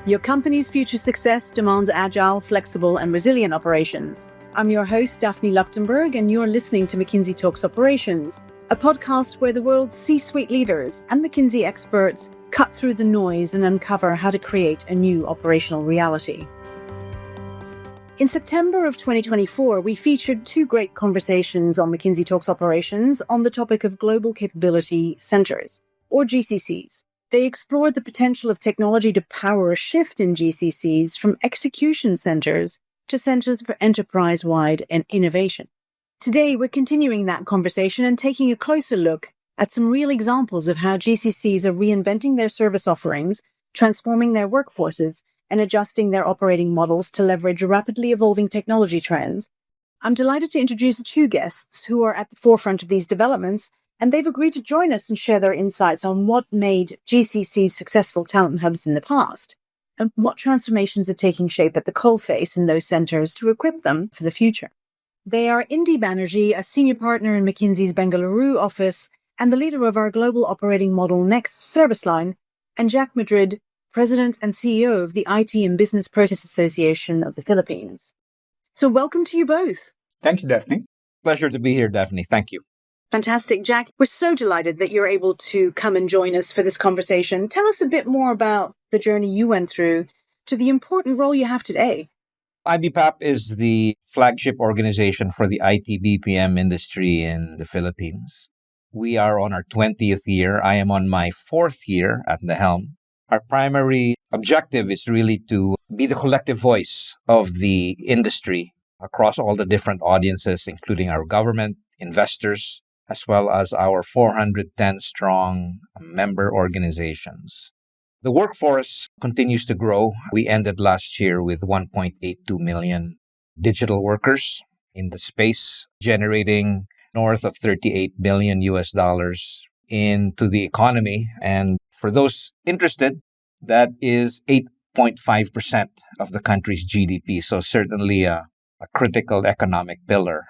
Your company's future success demands agile, flexible, and resilient operations. I'm your host, Daphne Luchtenberg, and you're listening to McKinsey Talks Operations, a podcast where the world's C-suite leaders and McKinsey experts cut through the noise and uncover how to create a new operational reality. In September of 2024, we featured two great conversations on McKinsey Talks Operations on the topic of Global Capability Centers, or GCCs. They explored the potential of technology to power a shift in GCCs from execution centers to centers for enterprise-wide and innovation. Today, we're continuing that conversation and taking a closer look at some real examples of how GCCs are reinventing their service offerings, transforming their workforces, and adjusting their operating models to leverage rapidly evolving technology trends. I'm delighted to introduce two guests who are at the forefront of these developments, and they've agreed to join us and share their insights on what made GCCs successful talent hubs in the past, and what transformations are taking shape at the coalface in those centers to equip them for the future. They are Indy Banerjee, a senior partner in McKinsey's Bengaluru office and the leader of our global operating model Next service line, and Jack Madrid, President and CEO of the IT and Business Process Association of the Philippines. So welcome to you both. Thank you, Daphne. Pleasure to be here, Daphne. Thank you. Fantastic. Jack, we're so delighted that you're able to come and join us for this conversation. Tell us a bit more about the journey you went through to the important role you have today. IBPAP is the flagship organization for the IT BPM industry in the Philippines. We are on our 20th year. I am on my 4th year at the helm. Our primary objective is really to be the collective voice of the industry across all the different audiences, including our government, investors, as well as our 410-strong member organizations. The workforce continues to grow. We ended last year with 1.82 million digital workers in the space, generating north of $38 billion into the economy. And for those interested, that is 8.5% of the country's GDP. So certainly a critical economic pillar.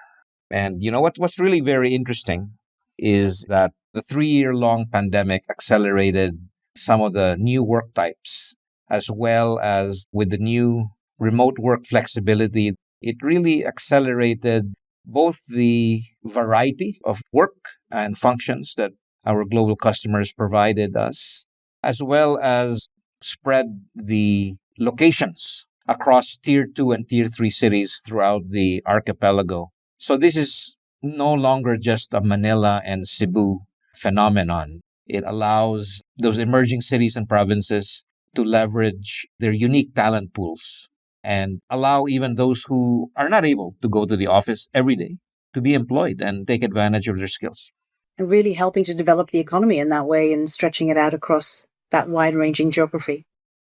And you know what's really very interesting is that the 3-year-long pandemic accelerated some of the new work types, as well as with the new remote work flexibility. It really accelerated both the variety of work and functions that our global customers provided us, as well as spread the locations across Tier 2 and Tier 3 cities throughout the archipelago. So this is no longer just a Manila and Cebu phenomenon. It allows those emerging cities and provinces to leverage their unique talent pools and allow even those who are not able to go to the office every day to be employed and take advantage of their skills. And really helping to develop the economy in that way and stretching it out across that wide-ranging geography.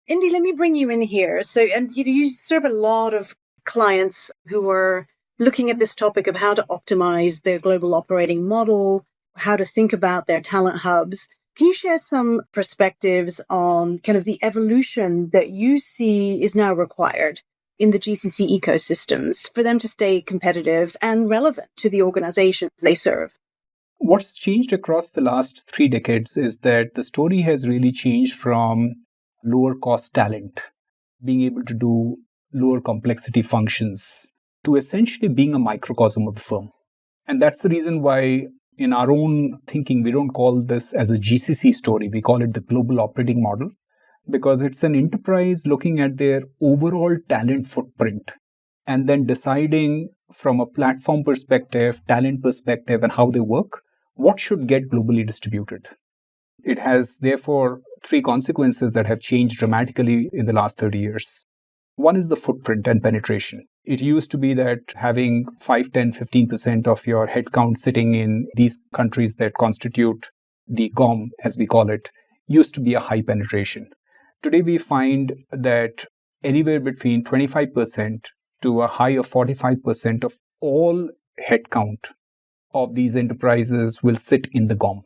Indy, let me bring you in here. And you serve a lot of clients who are looking at this topic of how to optimize their global operating model, how to think about their talent hubs. Can you share some perspectives on kind of the evolution that you see is now required in the GCC ecosystems for them to stay competitive and relevant to the organizations they serve? What's changed across the last 3 decades is that the story has really changed from lower cost talent, being able to do lower complexity functions, to essentially being a microcosm of the firm. And that's the reason why in our own thinking, we don't call this as a GCC story. We call it the global operating model, because it's an enterprise looking at their overall talent footprint and then deciding from a platform perspective, talent perspective, and how they work, what should get globally distributed. It has, therefore, 3 consequences that have changed dramatically in the last 30 years. One is the footprint and penetration. It used to be that having 5, 10, 15% of your headcount sitting in these countries that constitute the GOM, as we call it, used to be a high penetration. Today, we find that anywhere between 25% to a high of 45% of all headcount of these enterprises will sit in the GOM.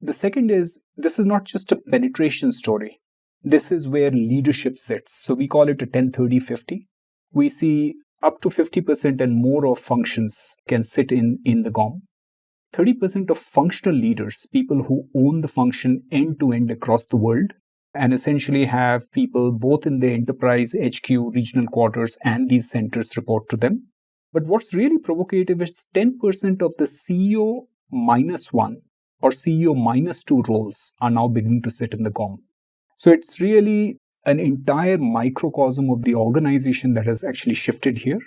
The second is, this is not just a penetration story. This is where leadership sits. So we call it a 10-30-50. We see up to 50% and more of functions can sit in the GOM. 30% of functional leaders, people who own the function end-to-end across the world, and essentially have people both in the enterprise HQ, regional quarters, and these centers report to them. But what's really provocative is 10% of the CEO minus one or CEO minus two roles are now beginning to sit in the GOM. So it's really an entire microcosm of the organization that has actually shifted here.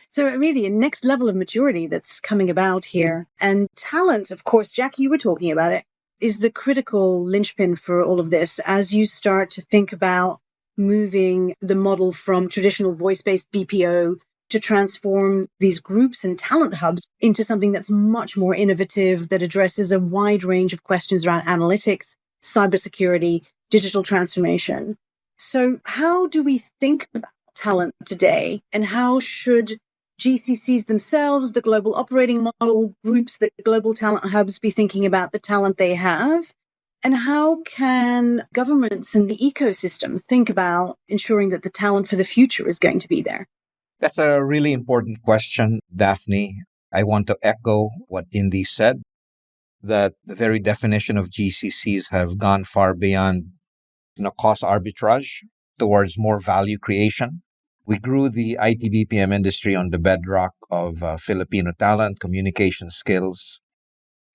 So really a next level of maturity that's coming about here. And talent, of course, Jack, you were talking about it, is the critical linchpin for all of this as you start to think about moving the model from traditional voice-based BPO to transform these groups and talent hubs into something that's much more innovative, that addresses a wide range of questions around analytics, cybersecurity, digital transformation. So how do we think about talent today, and how should GCCs themselves, the global operating model groups, the global talent hubs be thinking about the talent they have? And how can governments and the ecosystem think about ensuring that the talent for the future is going to be there? That's a really important question, Daphne. I want to echo what Indy said, that the very definition of GCCs have gone far beyond cost arbitrage towards more value creation. We grew the IT BPM industry on the bedrock of Filipino talent, communication skills,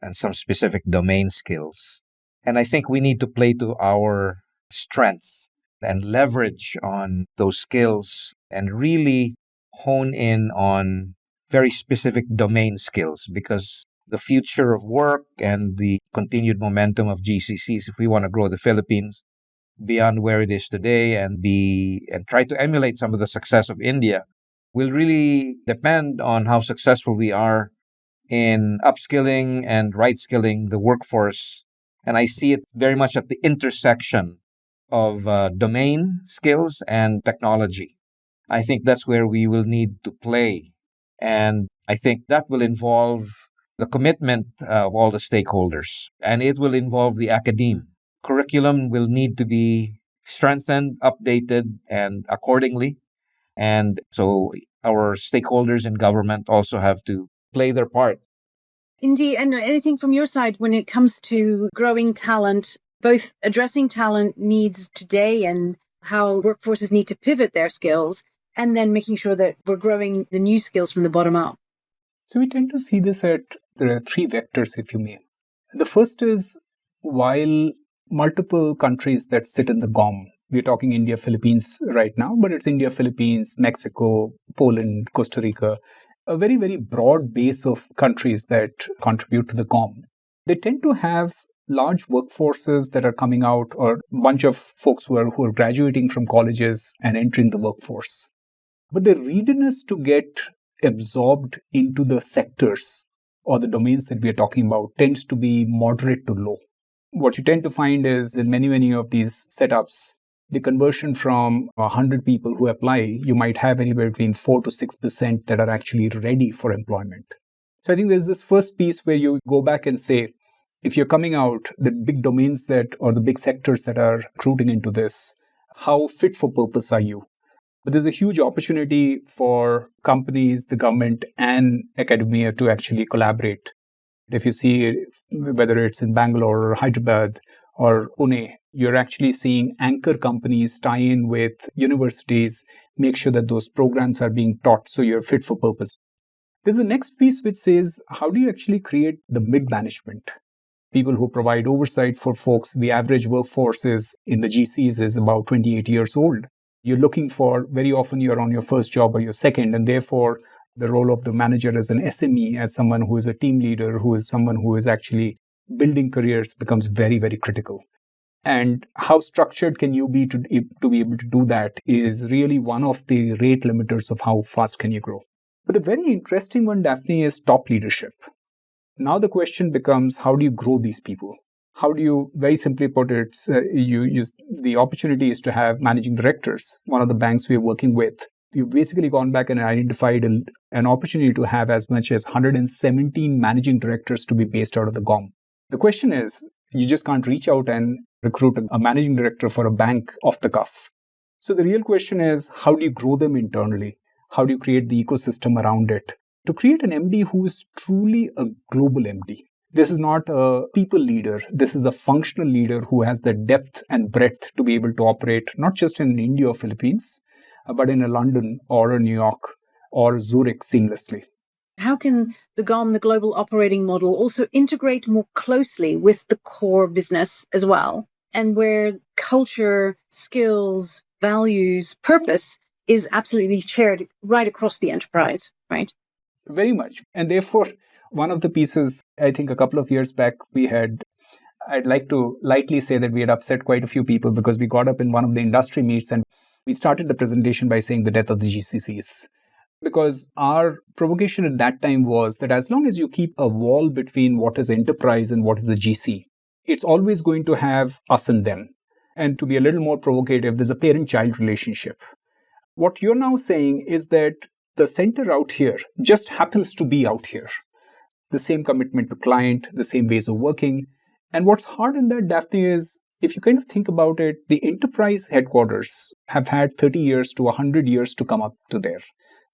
and some specific domain skills. And I think we need to play to our strength and leverage on those skills and really hone in on very specific domain skills, because the future of work and the continued momentum of GCCs, if we want to grow the Philippines beyond where it is today and try to emulate some of the success of India, will really depend on how successful we are in upskilling and right-skilling the workforce. And I see it very much at the intersection of domain skills and technology. I think that's where we will need to play. And I think that will involve the commitment of all the stakeholders, and it will involve the academe. Curriculum will need to be strengthened, updated, and accordingly. And so our stakeholders in government also have to play their part. Indy, and anything from your side when it comes to growing talent, both addressing talent needs today and how workforces need to pivot their skills, and then making sure that we're growing the new skills from the bottom up? So we tend to see this there are three vectors, if you may. The first is, while multiple countries that sit in the GOM, we're talking India, Philippines right now, but it's India, Philippines, Mexico, Poland, Costa Rica, a very, very broad base of countries that contribute to the GOM. They tend to have large workforces that are coming out, or a bunch of folks who are graduating from colleges and entering the workforce. But the readiness to get absorbed into the sectors or the domains that we are talking about tends to be moderate to low. What you tend to find is in many of these setups, the conversion from 100 people who apply, you might have anywhere between 4 to 6% that are actually ready for employment. So I think there's this first piece where you go back and say, if you're coming out, the big domains or the big sectors that are recruiting into this, how fit for purpose are you? But there's a huge opportunity for companies, the government, and academia to actually collaborate. If you see, whether it's in Bangalore or Hyderabad or Pune, you're actually seeing anchor companies tie in with universities, make sure that those programs are being taught so you're fit for purpose. There's a next piece which says, how do you actually create the mid-management? People who provide oversight for folks. The average workforce in the GCs is about 28 years old. You're looking for, very often you're on your first job or your second, and therefore the role of the manager as an SME, as someone who is a team leader, who is someone who is actually building careers, becomes very, very critical. And how structured can you be to be able to do that is really one of the rate limiters of how fast can you grow. But a very interesting one, Daphne, is top leadership. Now the question becomes, how do you grow these people? How do you, very simply put it, the opportunity is to have managing directors. One of the banks we're working with, you've basically gone back and identified an opportunity to have as much as 117 managing directors to be based out of the GOM. The question is, you just can't reach out and recruit a managing director for a bank off the cuff. So the real question is, how do you grow them internally? How do you create the ecosystem around it? To create an MD who is truly a global MD. This is not a people leader. This is a functional leader who has the depth and breadth to be able to operate not just in India or Philippines, but in a London or a New York or Zurich seamlessly. How can the GOM, the global operating model, also integrate more closely with the core business as well? And where culture, skills, values, purpose is absolutely shared right across the enterprise, right? Very much. And therefore, one of the pieces, I think a couple of years back, I'd like to lightly say that we had upset quite a few people because we got up in one of the industry meets and we started the presentation by saying the death of the GCCs. Because our provocation at that time was that as long as you keep a wall between what is enterprise and what is a GC, it's always going to have us and them. And to be a little more provocative, there's a parent-child relationship. What you're now saying is that the center out here just happens to be out here. The same commitment to client, the same ways of working. And what's hard in that, Daphne, is if you kind of think about it, the enterprise headquarters have had 30 years to 100 years to come up to there.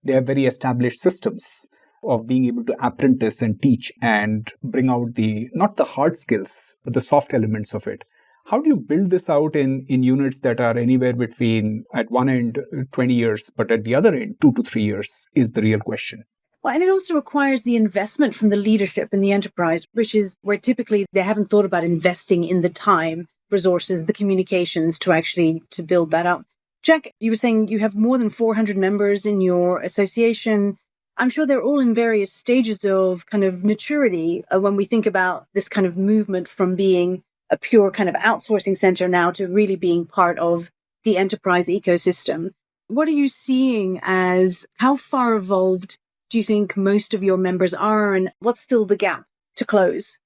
They have very established systems of being able to apprentice and teach and bring out not the hard skills, but the soft elements of it. How do you build this out in units that are anywhere between, at one end, 20 years, but at the other end, 2 to 3 years is the real question. Well, and it also requires the investment from the leadership in the enterprise, which is where typically they haven't thought about investing in the time, resources, the communications to build that up. Jack, you were saying you have more than 400 members in your association. I'm sure they're all in various stages of kind of maturity when we think about this kind of movement from being a pure kind of outsourcing center now to really being part of the enterprise ecosystem. What are you seeing as how far evolved do you think most of your members are, and what's still the gap to close?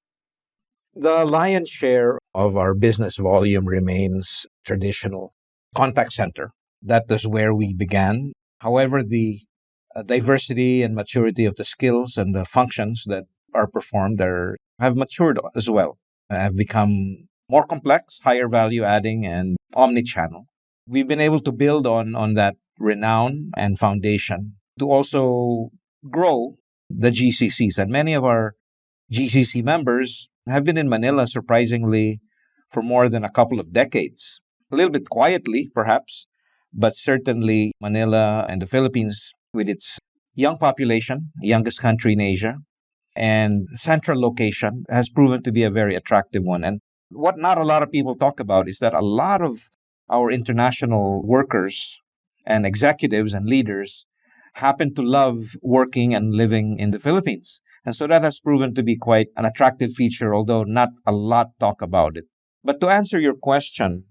The lion's share of our business volume remains traditional contact center. That is where we began. However, the diversity and maturity of the skills and the functions that are performed have matured as well, have become more complex, higher value adding, and omni-channel. We've been able to build on that renown and foundation to also grow the GCCs. And many of our GCC members have been in Manila, surprisingly, for more than a couple of decades. A little bit quietly, perhaps, but certainly Manila and the Philippines, with its young population, youngest country in Asia, and central location, has proven to be a very attractive one. And what not a lot of people talk about is that a lot of our international workers and executives and leaders happen to love working and living in the Philippines. And so that has proven to be quite an attractive feature, although not a lot talk about it. But to answer your question,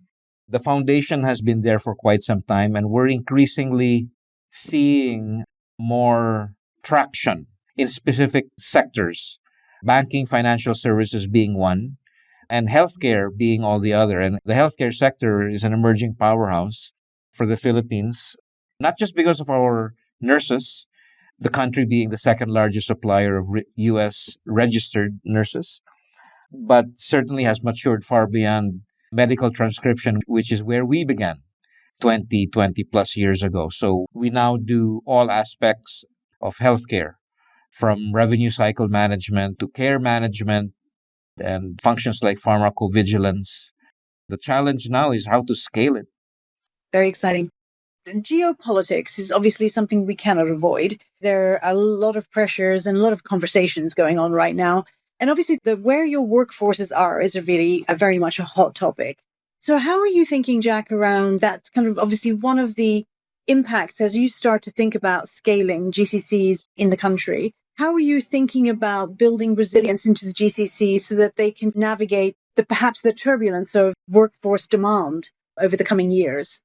the foundation has been there for quite some time, and we're increasingly seeing more traction in specific sectors, banking, financial services being one, and healthcare being all the other. And the healthcare sector is an emerging powerhouse for the Philippines, not just because of our nurses, the country being the second largest supplier of U.S. registered nurses, but certainly has matured far beyond medical transcription, which is where we began 20 plus years ago. So we now do all aspects of healthcare, from revenue cycle management to care management and functions like pharmacovigilance. The challenge now is how to scale it. Very exciting. Geopolitics is obviously something we cannot avoid. There are a lot of pressures and a lot of conversations going on right now. And obviously, where your workforces are is really very much a hot topic. So how are you thinking, Jack, around that's kind of obviously one of the impacts as you start to think about scaling GCCs in the country? How are you thinking about building resilience into the GCC so that they can navigate perhaps the turbulence of workforce demand over the coming years?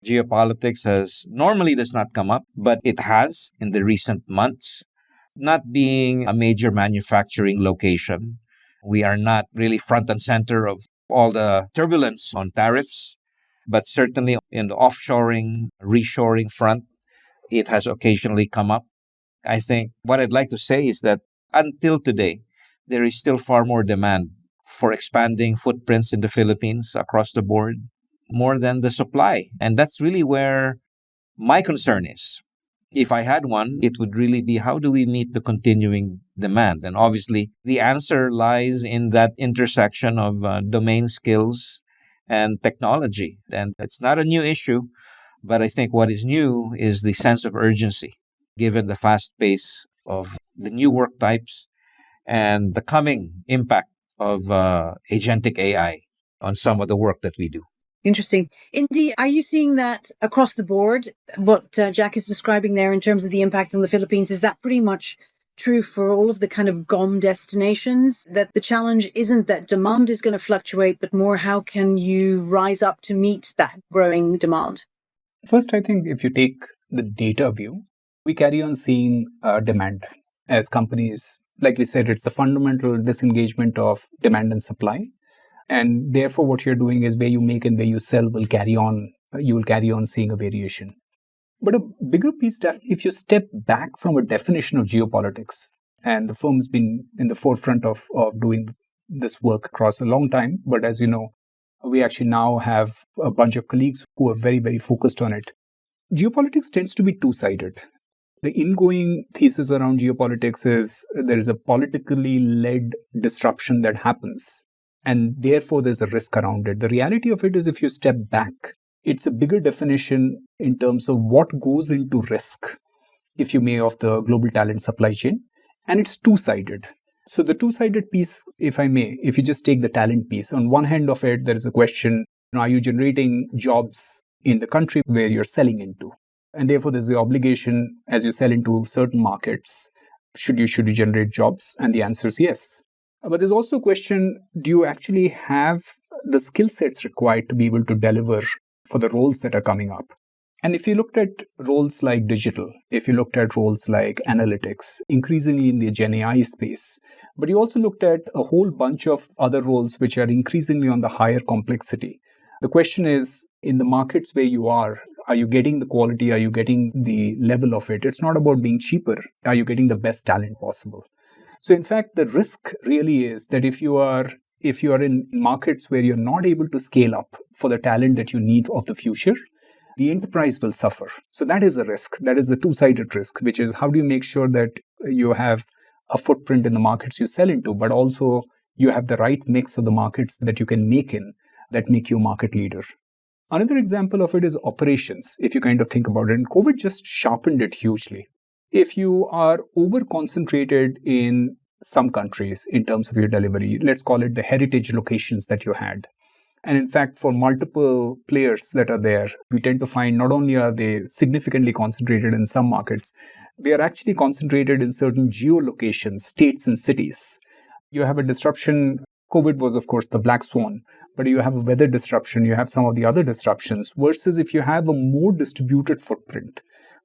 Geopolitics does not come up, but it has in the recent months. Not being a major manufacturing location, we are not really front and center of all the turbulence on tariffs, but certainly in the offshoring, reshoring front, it has occasionally come up. I think what I'd like to say is that until today, there is still far more demand for expanding footprints in the Philippines across the board, more than the supply. And that's really where my concern is. If I had one, it would really be how do we meet the continuing demand? And obviously, the answer lies in that intersection of domain skills and technology. And it's not a new issue, but I think what is new is the sense of urgency, given the fast pace of the new work types and the coming impact of agentic AI on some of the work that we do. Interesting. Indy, are you seeing that across the board? What Jack is describing there in terms of the impact on the Philippines, is that pretty much true for all of the kind of GOM destinations? That the challenge isn't that demand is going to fluctuate, but more how can you rise up to meet that growing demand? First, I think if you take the data view, we carry on seeing demand as companies. Like we said, it's the fundamental disengagement of demand and supply. And therefore, what you're doing is where you make and where you sell will carry on, you will carry on seeing a variation. But a bigger piece, definitely, if you step back from a definition of geopolitics, and the firm's been in the forefront of doing this work across a long time, but as you know, we actually now have a bunch of colleagues who are very, very focused on it. Geopolitics tends to be two-sided. The ingoing thesis around geopolitics is there is a politically led disruption that happens, and therefore there's a risk around it. The reality of it is, if you step back, it's a bigger definition in terms of what goes into risk, if you may, of the global talent supply chain, and it's two-sided. So the two-sided piece, if I may, if you just take the talent piece, on one hand of it, there is a question, are you generating jobs in the country where you're selling into? And therefore, there's the obligation, as you sell into certain markets, should you generate jobs? And the answer is yes. But there's also a question, do you actually have the skill sets required to be able to deliver for the roles that are coming up? And if you looked at roles like digital, if you looked at roles like analytics, increasingly in the Gen AI space, but you also looked at a whole bunch of other roles which are increasingly on the higher complexity. The question is, in the markets where you are you getting the quality? Are you getting the level of it? It's not about being cheaper. Are you getting the best talent possible? So in fact, the risk really is that if you are in markets where you're not able to scale up for the talent that you need of the future, the enterprise will suffer. So that is a risk. That is the two-sided risk, which is how do you make sure that you have a footprint in the markets you sell into, but also you have the right mix of the markets that you can make in that make you a market leader. Another example of it is operations, if you kind of think about it. And COVID just sharpened it hugely. If you are over-concentrated in some countries in terms of your delivery, let's call it the heritage locations that you had. And in fact, for multiple players that are there, we tend to find not only are they significantly concentrated in some markets, they are actually concentrated in certain geolocations, states and cities. You have a disruption. COVID was, of course, the black swan, but you have a weather disruption, you have some of the other disruptions, versus if you have a more distributed footprint.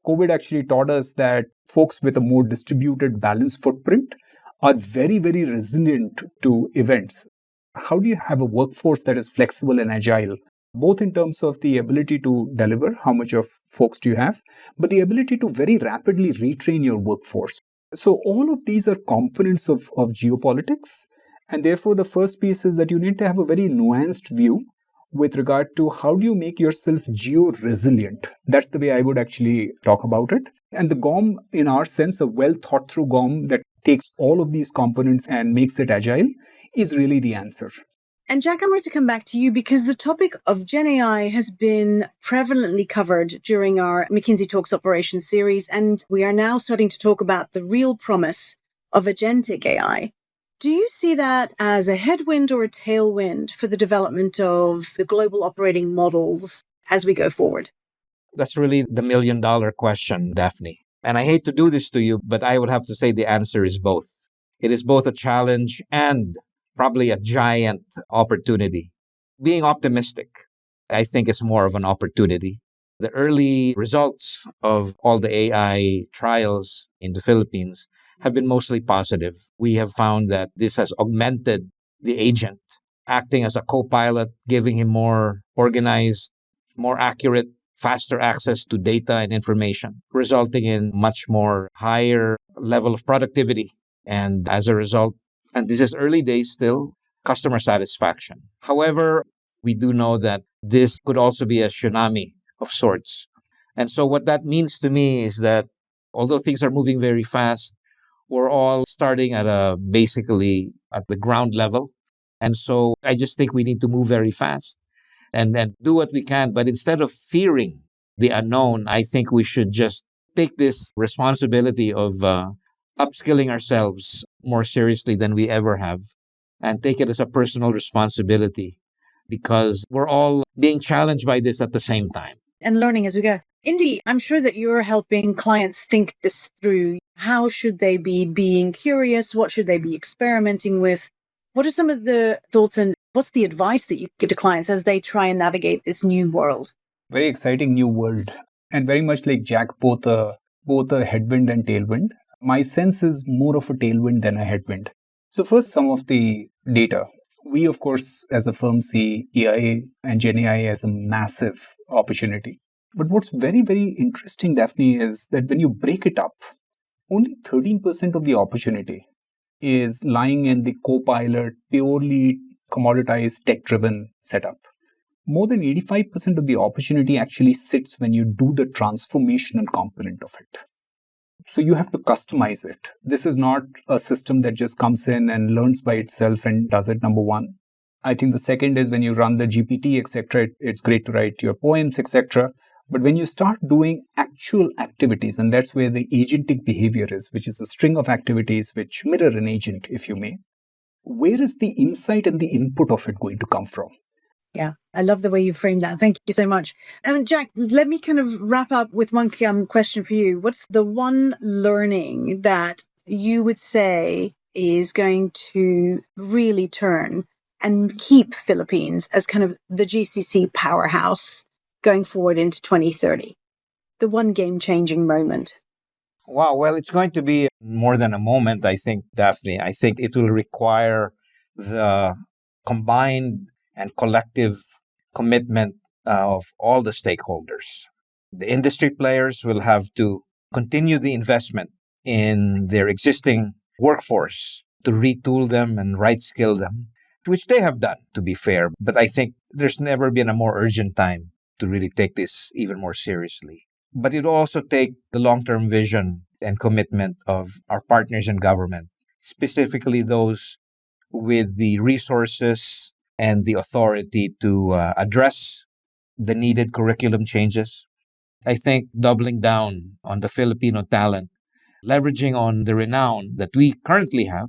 COVID actually taught us that folks with a more distributed, balanced footprint are very, very resilient to events. How do you have a workforce that is flexible and agile, both in terms of the ability to deliver, how much of folks do you have, but the ability to very rapidly retrain your workforce? So all of these are components of geopolitics. And therefore, the first piece is that you need to have a very nuanced view with regard to how do you make yourself geo-resilient. That's the way I would actually talk about it. And the GOM, in our sense, a well-thought-through GOM that takes all of these components and makes it agile, is really the answer. And Jack, I wanted to come back to you because the topic of Gen AI has been prevalently covered during our McKinsey Talks Operations series, and we are now starting to talk about the real promise of agentic AI. Do you see that as a headwind or a tailwind for the development of the global operating models as we go forward? That's really the million-dollar question, Daphne. And I hate to do this to you, but I would have to say the answer is both. It is both a challenge and probably a giant opportunity. Being optimistic, I think, is more of an opportunity. The early results of all the AI trials in the Philippines have been mostly positive. We have found that this has augmented the agent, acting as a co-pilot, giving him more organized, more accurate, faster access to data and information, resulting in much more higher level of productivity. And as a result, and this is early days still, customer satisfaction. However, we do know that this could also be a tsunami of sorts. And so what that means to me is that Although things are moving very fast, we're all starting basically at the ground level. And so I just think we need to move very fast and then do what we can. But instead of fearing the unknown, I think we should just take this responsibility of upskilling ourselves more seriously than we ever have and take it as a personal responsibility because we're all being challenged by this at the same time. And learning as we go. Indy, I'm sure that you're helping clients think this through. How should they be being curious? What should they be experimenting with? What are some of the thoughts and what's the advice that you give to clients as they try and navigate this new world? Very exciting new world. And very much like Jack, both a headwind and tailwind. My sense is more of a tailwind than a headwind. So first, some of the data. We, of course, as a firm see AI and Gen AI as a massive opportunity. But what's very, very interesting, Daphne, is that when you break it up, only 13% of the opportunity is lying in the co-pilot, purely commoditized, tech-driven setup. More than 85% of the opportunity actually sits when you do the transformational component of it. So you have to customize it. This is not a system that just comes in and learns by itself and does it, number one. I think the second is when you run the GPT, etc., it's great to write your poems, etc. But when you start doing actual activities, and that's where the agentic behavior is, which is a string of activities which mirror an agent, if you may, where is the insight and the input of it going to come from? Yeah, I love the way you framed that. Thank you so much. And Jack, let me kind of wrap up with one question for you. What's the one learning that you would say is going to really turn and keep Philippines as kind of the GCC powerhouse going forward into 2030? The one game-changing moment. Wow. Well, it's going to be more than a moment, I think, Daphne. I think it will require the combined and collective commitment of all the stakeholders. The industry players will have to continue the investment in their existing workforce to retool them and right skill them, which they have done, to be fair. But I think there's never been a more urgent time to really take this even more seriously. But it will also take the long-term vision and commitment of our partners in government, specifically those with the resources and the authority to address the needed curriculum changes. I think doubling down on the Filipino talent, leveraging on the renown that we currently have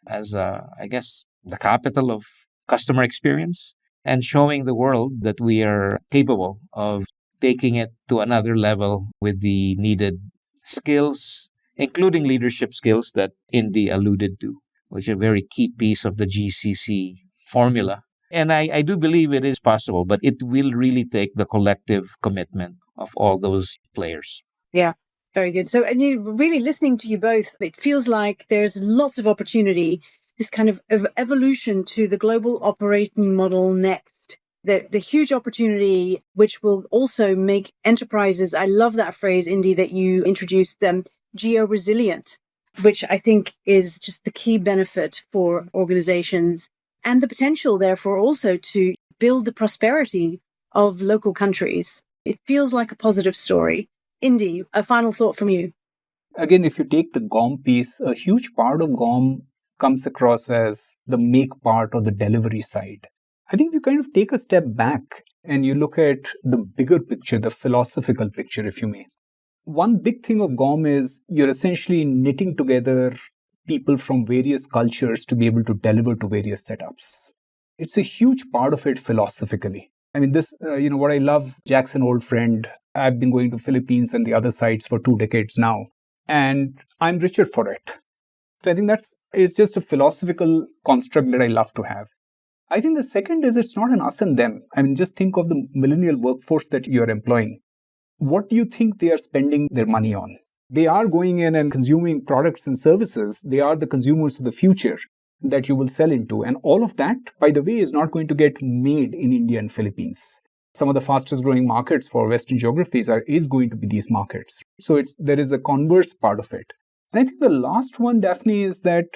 as, I guess, the capital of customer experience, and showing the world that we are capable of taking it to another level with the needed skills, including leadership skills that Indy alluded to, which is a very key piece of the GCC formula. And I do believe it is possible, but it will really take the collective commitment of all those players. Yeah, very good. So, and you really listening to you both, it feels like there's lots of opportunity, this kind of evolution to the global operating model next. The huge opportunity, which will also make enterprises, I love that phrase, Indy, that you introduced them, geo-resilient, which I think is just the key benefit for organizations and the potential, therefore, also to build the prosperity of local countries. It feels like a positive story. Indy, a final thought from you. Again, if you take the GOM piece, a huge part of GOM comes across as the make part or the delivery side. I think if you kind of take a step back and you look at the bigger picture, the philosophical picture, if you may. One big thing of GOM is you're essentially knitting together people from various cultures to be able to deliver to various setups. It's a huge part of it philosophically. I mean, this, what I love, Jack's an old friend. I've been going to Philippines and the other sites for 2 decades now, and I'm richer for it. So I think it's just a philosophical construct that I love to have. I think the second is it's not an us and them. I mean, just think of the millennial workforce that you're employing. What do you think they are spending their money on? They are going in and consuming products and services. They are the consumers of the future that you will sell into. And all of that, by the way, is not going to get made in India and Philippines. Some of the fastest growing markets for Western geographies is going to be these markets. So there is a converse part of it. And I think the last one, Daphne, is that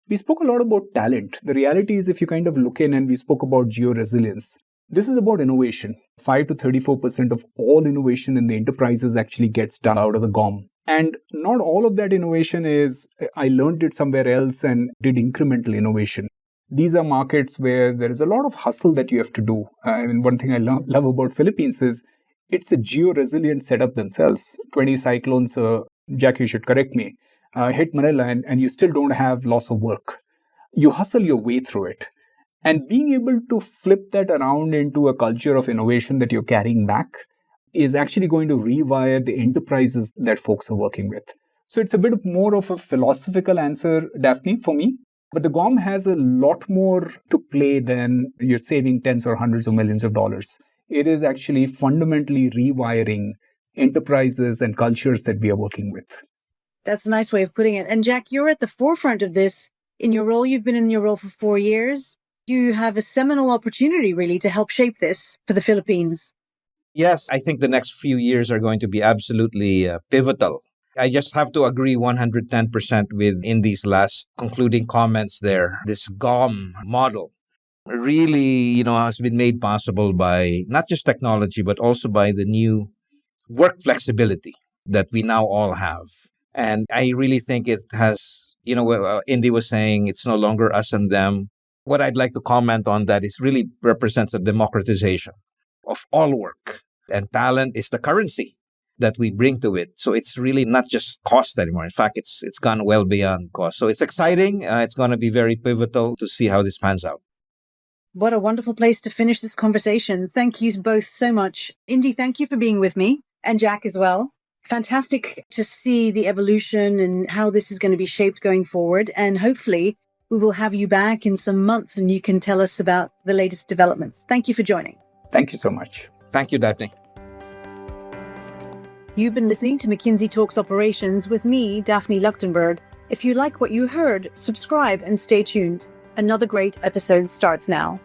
we spoke a lot about talent. The reality is, if you kind of look in, and we spoke about geo-resilience, this is about innovation. 5 to 34% of all innovation in the enterprises actually gets done out of the GOM And not all of that innovation is, I learned it somewhere else and did incremental innovation. These are markets where there is a lot of hustle that you have to do. And one thing I love about Philippines is it's a geo-resilient setup themselves. 20 cyclones, Jack, you should correct me, hit Manila and you still don't have loss of work. You hustle your way through it. And being able to flip that around into a culture of innovation that you're carrying back is actually going to rewire the enterprises that folks are working with. So it's a bit more of a philosophical answer, Daphne, for me. But the GOM has a lot more to play than you're saving tens or hundreds of millions of dollars. It is actually fundamentally rewiring enterprises and cultures that we are working with. That's a nice way of putting it. And Jack, you're at the forefront of this in your role. You've been in your role for 4 years. You have a seminal opportunity, really, to help shape this for the Philippines. Yes, I think the next few years are going to be absolutely pivotal. I just have to agree 110% with Indy's last concluding comments there. This GOM model really, has been made possible by not just technology, but also by the new work flexibility that we now all have. And I really think it has, what Indy was saying, it's no longer us and them. What I'd like to comment on that is really represents a democratization of all work. And talent is the currency that we bring to it. So it's really not just cost anymore. In fact, it's gone well beyond cost. So it's exciting. It's going to be very pivotal to see how this pans out. What a wonderful place to finish this conversation. Thank you both so much. Indy, thank you for being with me, and Jack as well. Fantastic to see the evolution and how this is going to be shaped going forward. And hopefully we will have you back in some months and you can tell us about the latest developments. Thank you for joining. Thank you so much. Thank you, Daphne. You've been listening to McKinsey Talks Operations with me, Daphne Luchtenberg. If you like what you heard, subscribe and stay tuned. Another great episode starts now.